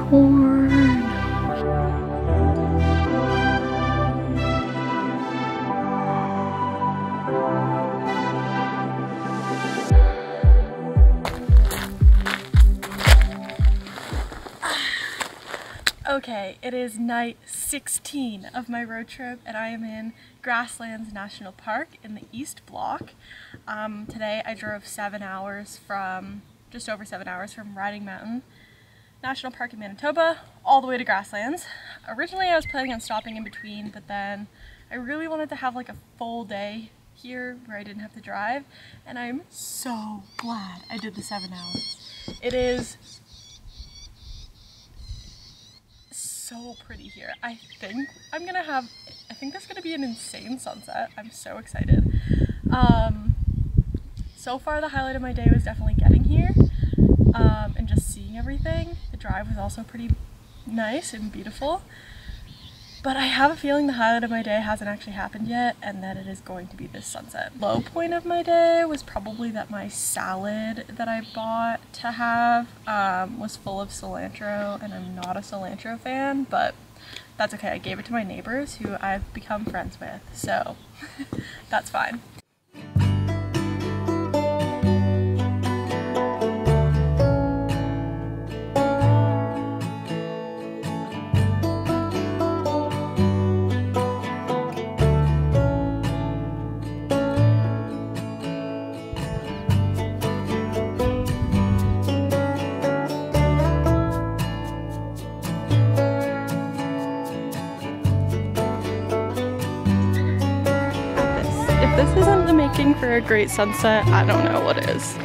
Pronghorn. Okay, it is night 16 of my road trip and I am in Grasslands National Park in the East Block. Today I drove just over 7 hours from Riding Mountain National Park in Manitoba all the way to Grasslands. Originally I was planning on stopping in between, but then I really wanted to have like a full day here where I didn't have to drive, and I'm so glad I did the 7 hours. It is so pretty here. I think there's gonna be an insane sunset. I'm so excited. So far the highlight of my day was definitely getting here and just seeing everything. The drive was also pretty nice and beautiful, but I have a feeling the highlight of my day hasn't actually happened yet, and that it is going to be this sunset. Low point of my day was probably that my salad that I bought to have was full of cilantro, and I'm not a cilantro fan, but that's okay. I gave it to my neighbors who I've become friends with, so that's fine. If this isn't the making for a great sunset, I don't know what is.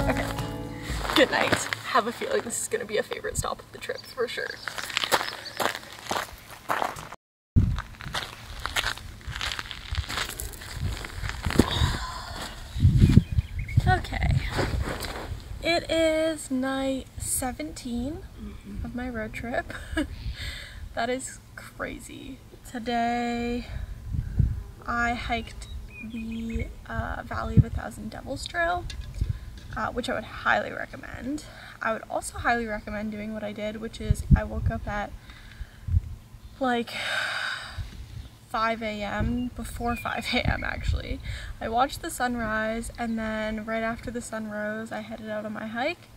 Okay, good night. I have a feeling this is going to be a favorite stop of the trip for sure. Okay, it is night 17 of my road trip. That is crazy. Today I hiked the Valley of a Thousand Devils Trail, which I would highly recommend. I would also highly recommend doing what I did, which is I woke up at like 5 a.m. before 5 a.m. actually. I watched the sunrise, and then right after the sun rose I headed out on my hike.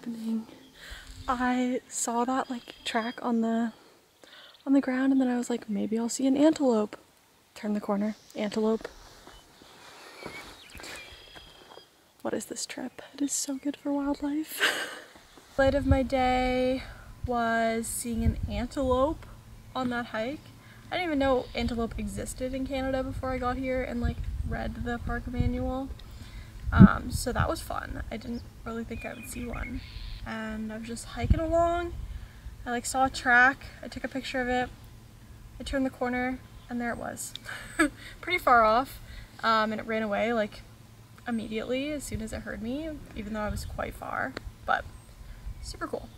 happening. I saw that like track on the ground, and then I was like, maybe I'll see an antelope. Turn the corner, antelope. What is this trip? It is so good for wildlife. Highlight of my day was seeing an antelope on that hike. I didn't even know antelope existed in Canada before I got here and like read the park manual. So that was fun. I didn't really think I would see one. And I was just hiking along. I like saw a track. I took a picture of it. I turned the corner and there it was. Pretty far off. And it ran away like immediately as soon as it heard me, even though I was quite far. But super cool.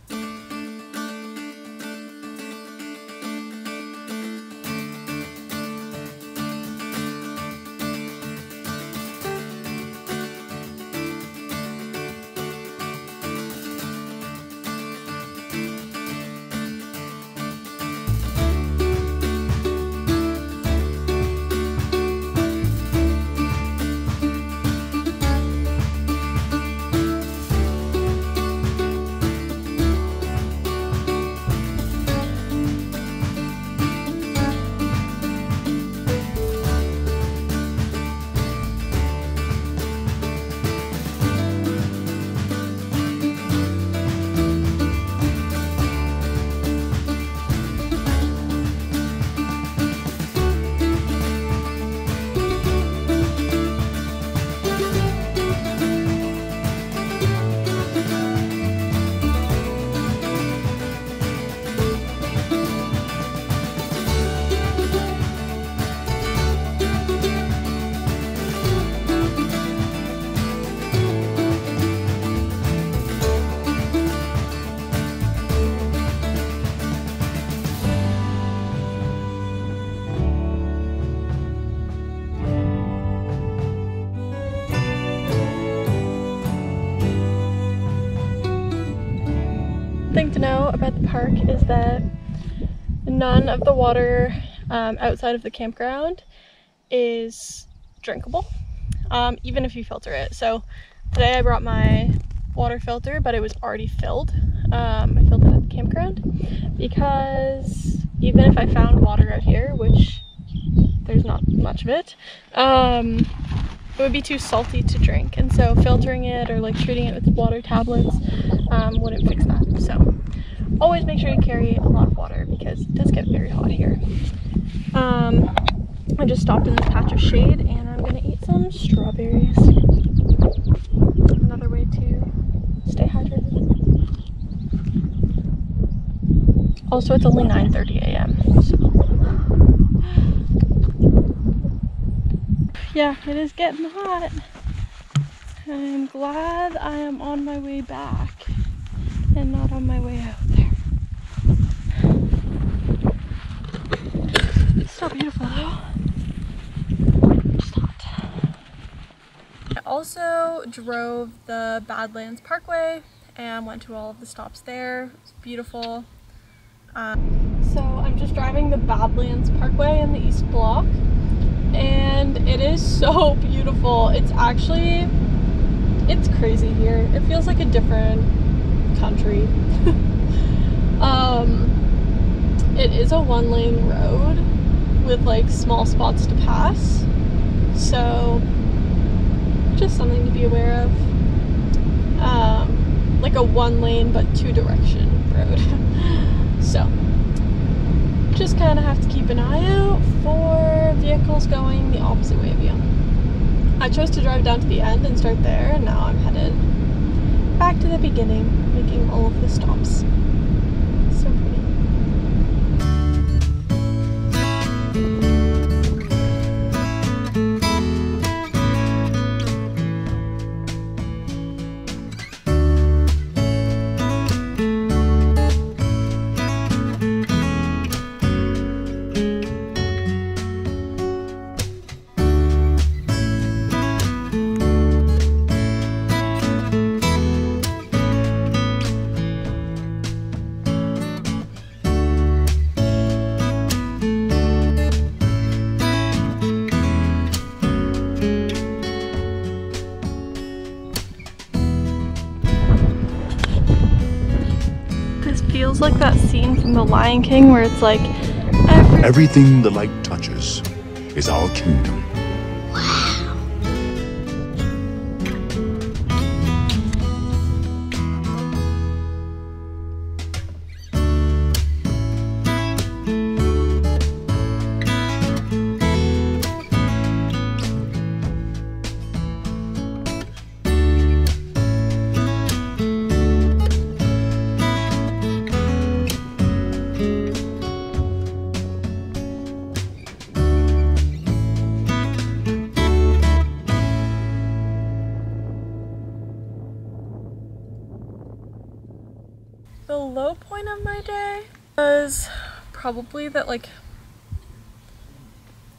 Thing to know about the park is that none of the water outside of the campground is drinkable, even if you filter it. So today I brought my water filter, but it was already filled. I filled it at the campground because even if I found water out here, which there's not much of it, it would be too salty to drink, and so filtering it or like treating it with water tablets wouldn't fix that. So always make sure you carry a lot of water because it does get very hot here. I just stopped in this patch of shade and I'm gonna eat some strawberries. Another way to stay hydrated. Also, it's only 9:30 a.m. So. Yeah, it is getting hot. I'm glad I am on my way back and not on my way out there. It's so beautiful though. Just hot. I also drove the Badlands Parkway and went to all of the stops there. It's beautiful. So I'm just driving the Badlands Parkway in the East Block, and it is so beautiful. It's crazy here. It feels like a different country. It is a one-lane road with like small spots to pass, so just something to be aware of. Like a one-lane but two-direction road. So just kind of have to keep an eye out for vehicles going the opposite way of you. I chose to drive down to the end and start there, and now I'm headed back to the beginning, making all of the stops. So pretty. like that scene from The Lion King where it's like, everything the light touches is our kingdom. the low point of my day was probably that like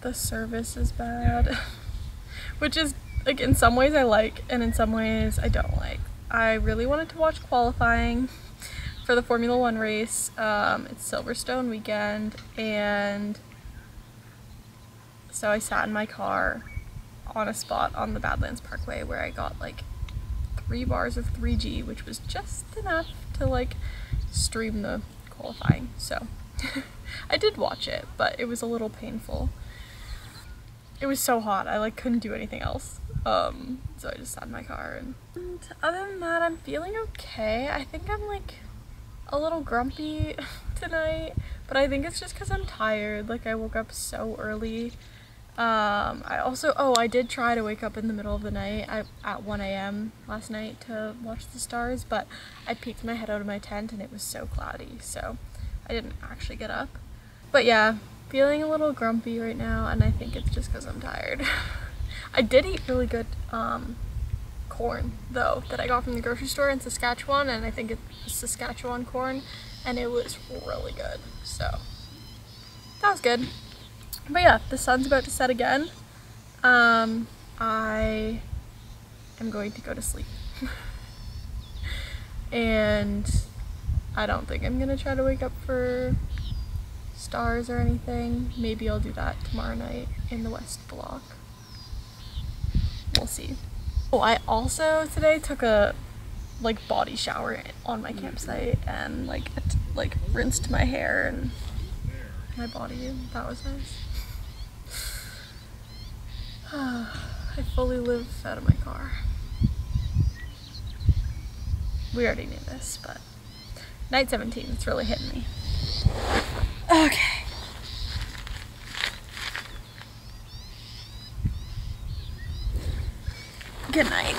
the service is bad, which is like in some ways I like and in some ways I don't like. I really wanted to watch qualifying for the Formula 1 race. It's Silverstone weekend, and so I sat in my car on a spot on the Badlands Parkway where I got like 3 bars of 3G, which was just enough to like stream the qualifying. So I did watch it, but it was a little painful. It was so hot, I like couldn't do anything else. So I just sat in my car, and other than that, I'm feeling okay. I think I'm like a little grumpy tonight, but I think it's just because I'm tired. Like I woke up so early. I did try to wake up in the middle of the night at 1 a.m. last night to watch the stars, but I peeked my head out of my tent and it was so cloudy, so I didn't actually get up. But yeah, feeling a little grumpy right now, and I think it's just because I'm tired. I did eat really good corn though that I got from the grocery store in Saskatchewan, and I think it's Saskatchewan corn, and it was really good, so that was good. But yeah, the sun's about to set again. I am going to go to sleep. And I don't think I'm gonna try to wake up for stars or anything. Maybe I'll do that tomorrow night in the West Block. We'll see. Oh, I also today took a like body shower on my campsite and like rinsed my hair and my body, and that was nice. I fully live out of my car. We already knew this, but night 17, it's really hitting me. Okay. Good night.